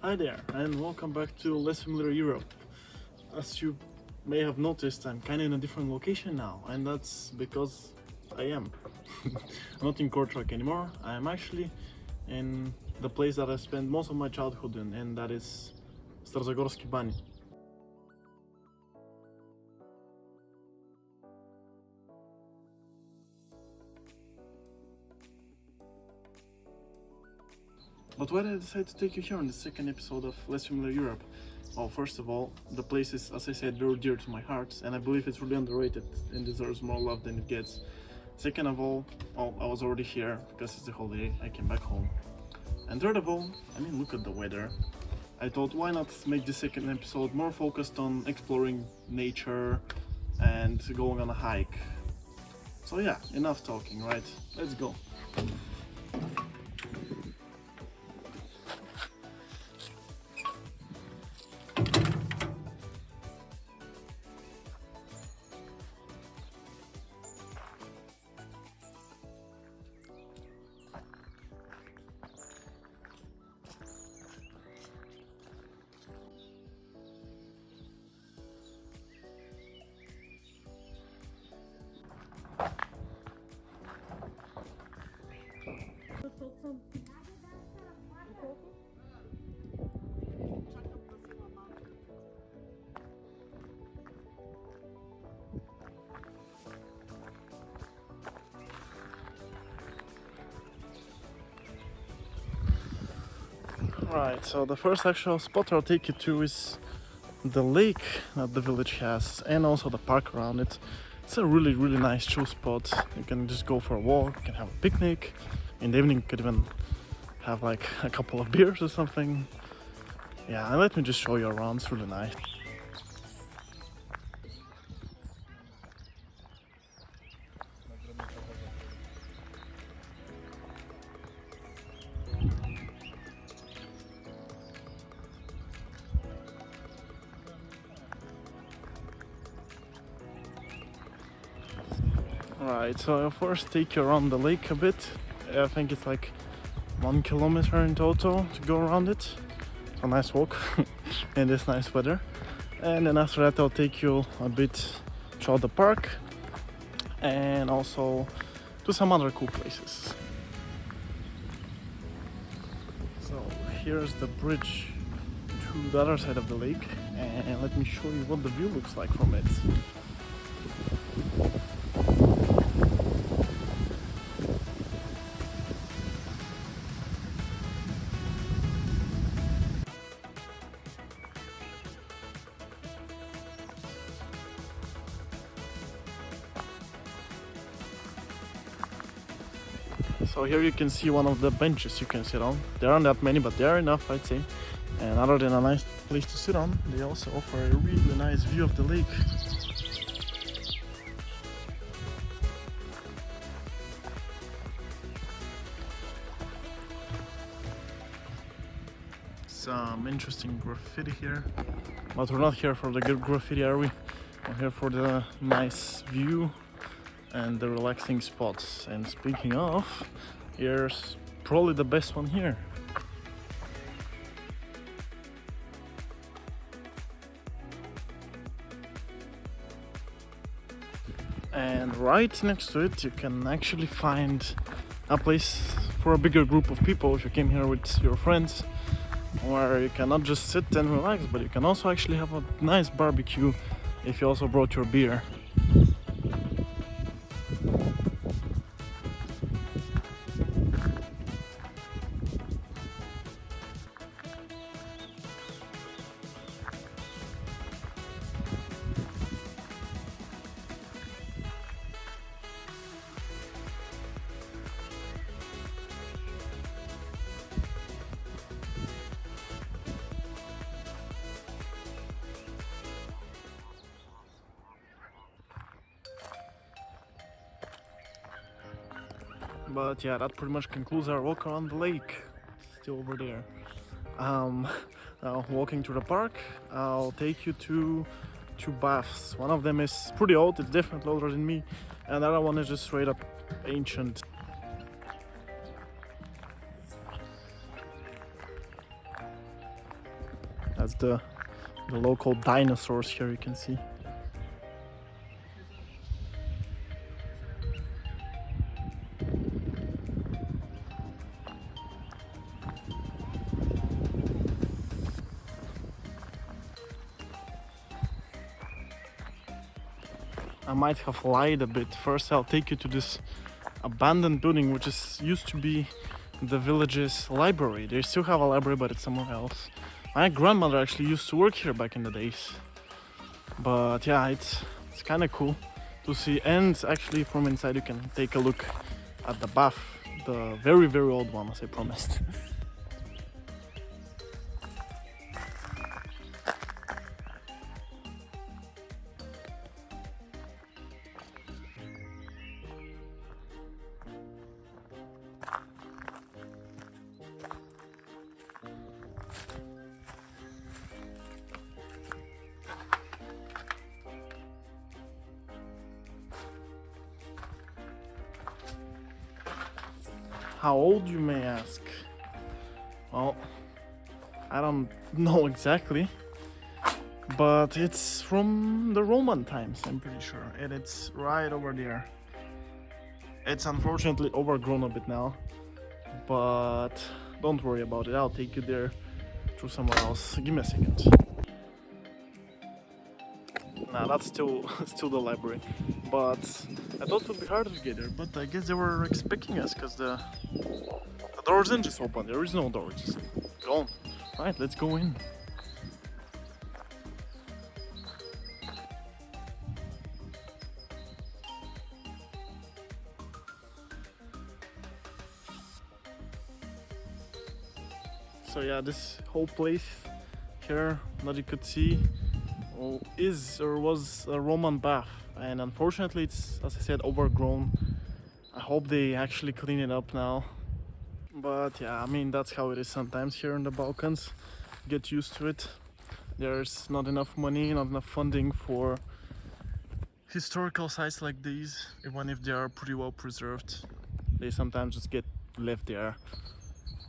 Hi there, and welcome back to Less Familiar Europe. As you may have noticed, I'm kind of in a different location now, and that's because I am. I'm not in Kortrijk anymore. I'm actually in the place that I spent most of my childhood in, and that is Starozagorski Bani. But why did I decide to take you here on the second episode of Less Familiar Europe? Well, first of all, the place is, as I said, very dear to my heart, and I believe it's really underrated and deserves more love than it gets. Second of all, I was already here because it's the holiday, I came back home. And third of all, look at the weather. I thought, why not make the second episode more focused on exploring nature and going on a hike. So yeah, enough talking, right? Let's go. Right, so the first actual spot I'll take you to is the lake that the village has, and also the park around it. It's a really nice chill spot. You can just go for a walk, you can have a picnic. In the evening you could even have like a couple of beers or something. Yeah, and let me just show you around, it's really nice. Right, so I'll first take you around the lake a bit. I think it's like 1 kilometer in total to go around it. It's a nice walk in this nice weather. And then after that I'll take you a bit throughout the park and also to some other cool places. So here's the bridge to the other side of the lake, and let me show you what the view looks like from it. So here you can see one of the benches you can sit on. There aren't that many, but they are enough, I'd say. And other than a nice place to sit on, they also offer a really nice view of the lake. Some interesting graffiti here, but we're not here for the good graffiti, are we? We're here for the nice view and the relaxing spots. And speaking of, here's probably the best one here. And right next to it you can actually find a place for a bigger group of people if you came here with your friends, where you can not just sit and relax, but you can also actually have a nice barbecue if you also brought your beer. But yeah, that pretty much concludes our walk around the lake. Still over there. Now walking through the park, I'll take you to two baths. One of them is pretty old, it's definitely older than me, and the other one is just straight up ancient. has the local dinosaurs here, you can see. I might have lied a bit. First I'll take you to this abandoned building which is used to be the village's library. They still have a library, but it's somewhere else. My grandmother actually used to work here back in the days. But yeah, it's kind of cool to see, and actually from inside you can take a look at the bath, the very old one, as I promised. How old, you may ask? Well, I don't know exactly, but it's from the Roman times, I'm pretty sure, and it's right over there. It's unfortunately overgrown a bit now, but don't worry about it, I'll take you there to somewhere else. Give me a second. Nah, that's still the library, but I thought it would be harder to get there, but I guess they were expecting us because the door isn't just open. There is no door, it's just gone. Right, let's go in. So yeah, this whole place here that you could see is or was a Roman bath, and unfortunately it's, as I said, overgrown. I hope they actually clean it up now, but yeah, I mean, that's how it is sometimes here in the Balkans. Get used to it. There's not enough money, not enough funding for historical sites like these. Even if they are pretty well preserved, they sometimes just get left there.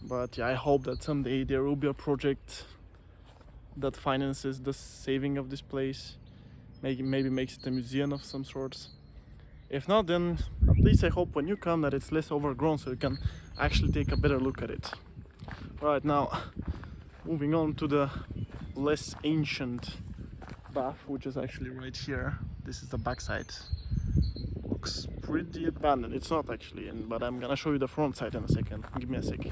But yeah, I hope that someday there will be a project that finances the saving of this place, maybe makes it a museum of some sorts. If not, then at least I hope when you come that it's less overgrown, so you can actually take a better look at it. Right, now moving on to the less ancient bath, which is actually right here. This is the backside. Looks pretty abandoned. It's not actually, but I'm gonna show you the front side in a second. Give me a sec.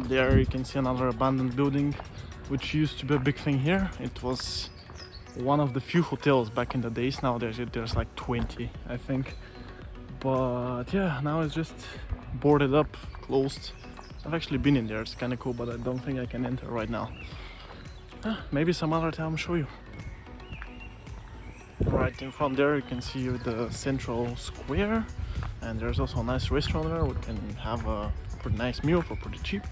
There you can see another abandoned building, which used to be a big thing here. It was one of the few hotels back in the days. Now there's like 20, I think. But yeah, now it's just boarded up, closed. I've actually been in there, it's kind of cool, but I don't think I can enter right now. Maybe some other time I'll show you. Right in front there you can see the central square, and there's also a nice restaurant there. We can have a pretty nice meal for pretty cheap.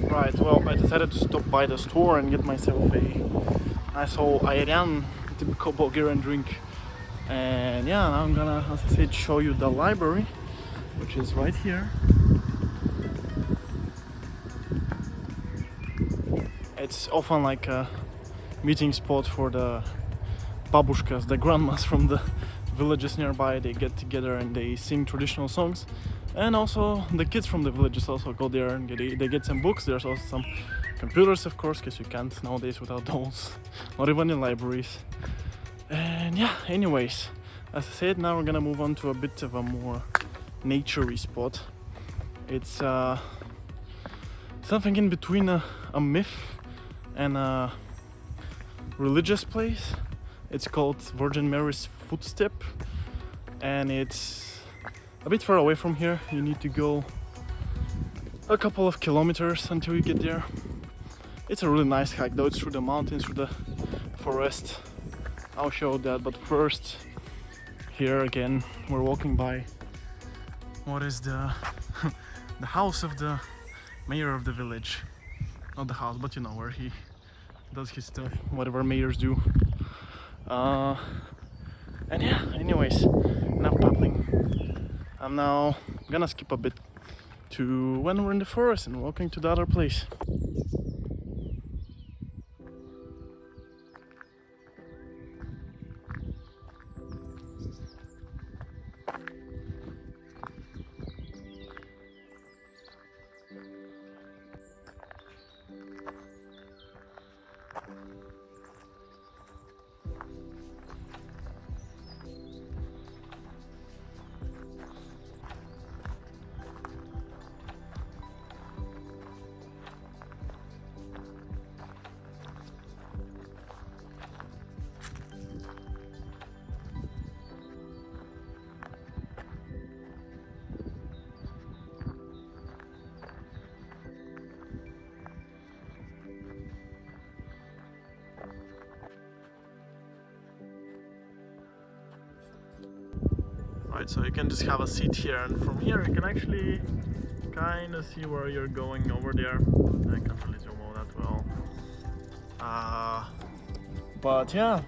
Right, well, I decided to stop by the store and get myself a nice old ayran, typical Bulgarian drink. And yeah, now I'm gonna, as I said, show you the library, which is right here. It's often like a meeting spot for the babushkas, the grandmas from the villages nearby. They get together and they sing traditional songs. And also the kids from the villages also go there and they get some books. There's also some computers, of course, because you can't nowadays without those, not even in libraries. And yeah, anyways, as I said, now we're gonna move on to a bit of a more nature-y spot. It's something in between a myth and a religious place. It's called Virgin Mary's Footstep, and it's a bit far away from here. You need to go a couple of kilometers until you get there. It's a really nice hike though. It's through the mountains, through the forest. I'll show that, but first, here again we're walking by what is the the house of the mayor of the village. Not the house, but you know, where he does his stuff, whatever mayors do. And yeah, anyways, enough babbling. I'm now gonna skip a bit to when we're in the forest and walking to the other place. Right, so you can just have a seat here, and from here you can actually kind of see where you're going over there. I can't really zoom out that well. But yeah,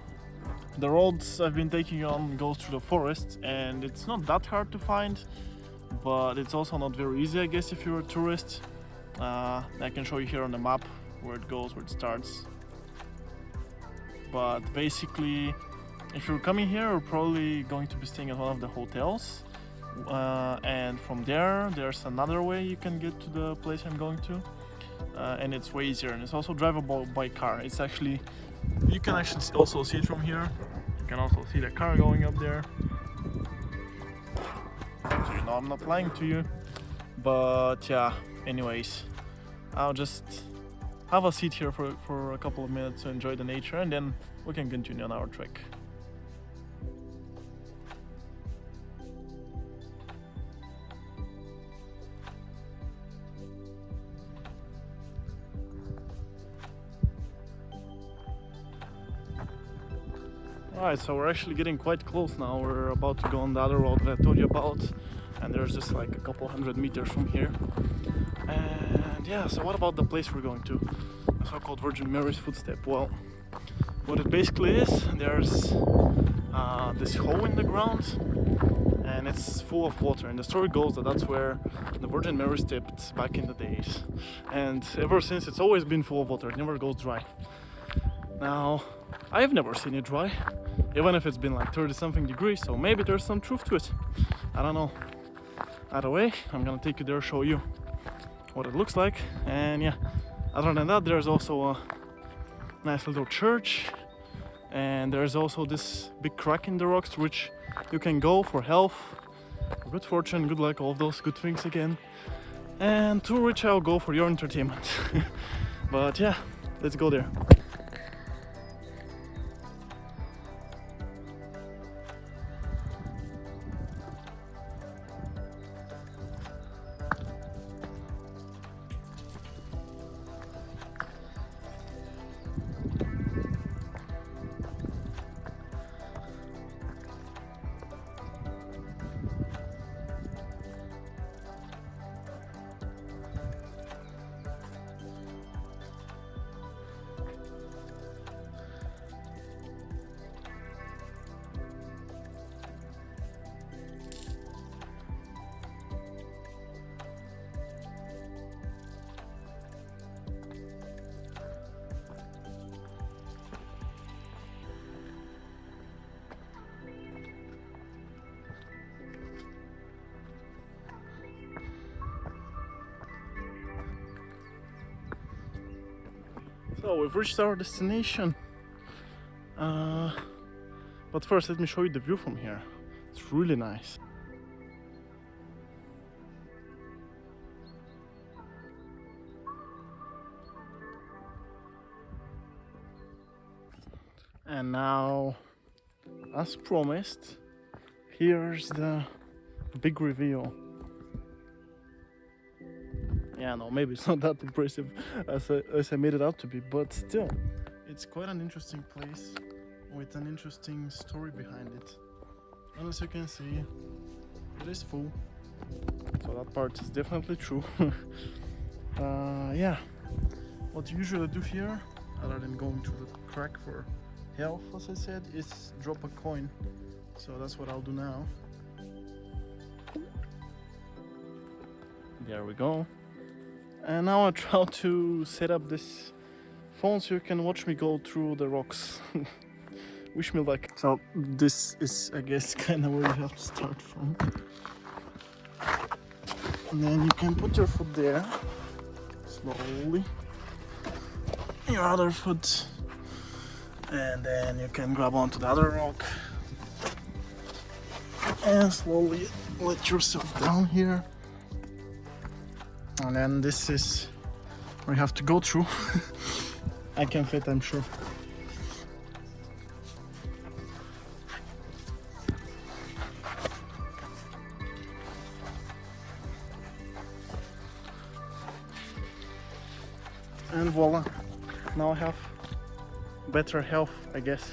the roads I've been taking on goes through the forest, and it's not that hard to find, but it's also not very easy, I guess, if you're a tourist. I can show you here on the map where it goes, where it starts. But basically, if you're coming here, you're probably going to be staying at one of the hotels, and from there there's another way you can get to the place I'm going to, and it's way easier, and it's also drivable by car. It's actually, you can actually also see it from here. You can also see the car going up there, so you know I'm not lying to you. But yeah, anyways, I'll just have a seat here for a couple of minutes to enjoy the nature, and then we can continue on our trek. Alright, so we're actually getting quite close now. We're about to go on the other road that I told you about, and there's just like a couple hundred meters from here. And yeah, so what about the place we're going to? The so-called Virgin Mary's Footstep. Well, what it basically is, there's this hole in the ground, and it's full of water, and the story goes that that's where the Virgin Mary stepped back in the days, and ever since it's always been full of water. It never goes dry. Now, I've never seen it dry, even if it's been like 30 something degrees, so maybe there's some truth to it. I don't know. Either way, I'm gonna take you there, show you what it looks like, and yeah, other than that, there's also a nice little church, and there's also this big crack in the rocks through which you can go for health, for good fortune, good luck, all of those good things again, and through which I'll go for your entertainment. But yeah, let's go there. So we've reached our destination, but first let me show you the view from here. It's really nice. And now, as promised, here's the big reveal. Yeah, no, maybe it's not that impressive as I made it out to be, but still, it's quite an interesting place with an interesting story behind it. And as you can see, it is full, so that part is definitely true. Yeah, what you usually do here, other than going to the crack for health, as I said, is drop a coin. So that's what I'll do now. There we go. And now I try to set up this phone so you can watch me go through the rocks. Wish me luck. So this is, I guess, kind of where you have to start from. And then you can put your foot there, slowly. Your other foot. And then you can grab onto the other rock. And slowly let yourself down here. And then this is where you have to go through. I can fit, I'm sure. And voila, now I have better health, I guess.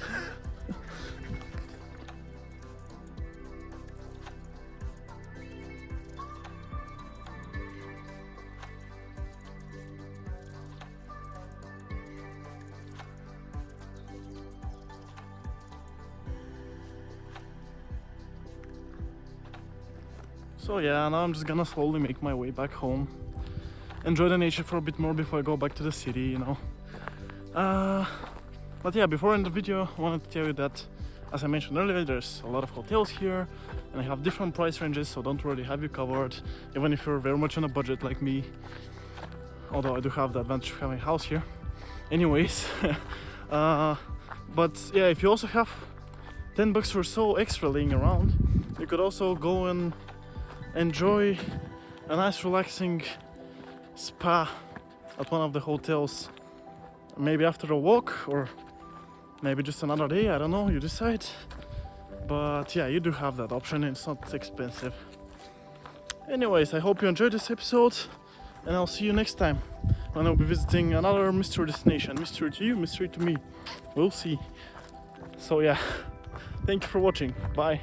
So yeah, now I'm just gonna slowly make my way back home. Enjoy the nature for a bit more before I go back to the city, you know. But yeah, before I end the video, I wanted to tell you that, as I mentioned earlier, there's a lot of hotels here, and I have different price ranges, so don't worry, have you covered, even if you're very much on a budget like me. Although I do have the advantage of having a house here. Anyways, but yeah, if you also have $10 or so extra laying around, you could also go and enjoy a nice relaxing spa at one of the hotels. Maybe after a walk, or maybe just another day, I don't know, you decide. But yeah, you do have that option, and it's not expensive. Anyways, I hope you enjoyed this episode, and I'll see you next time when I'll be visiting another mystery destination. Mystery to you, mystery to me. We'll see. So yeah, thank you for watching. Bye.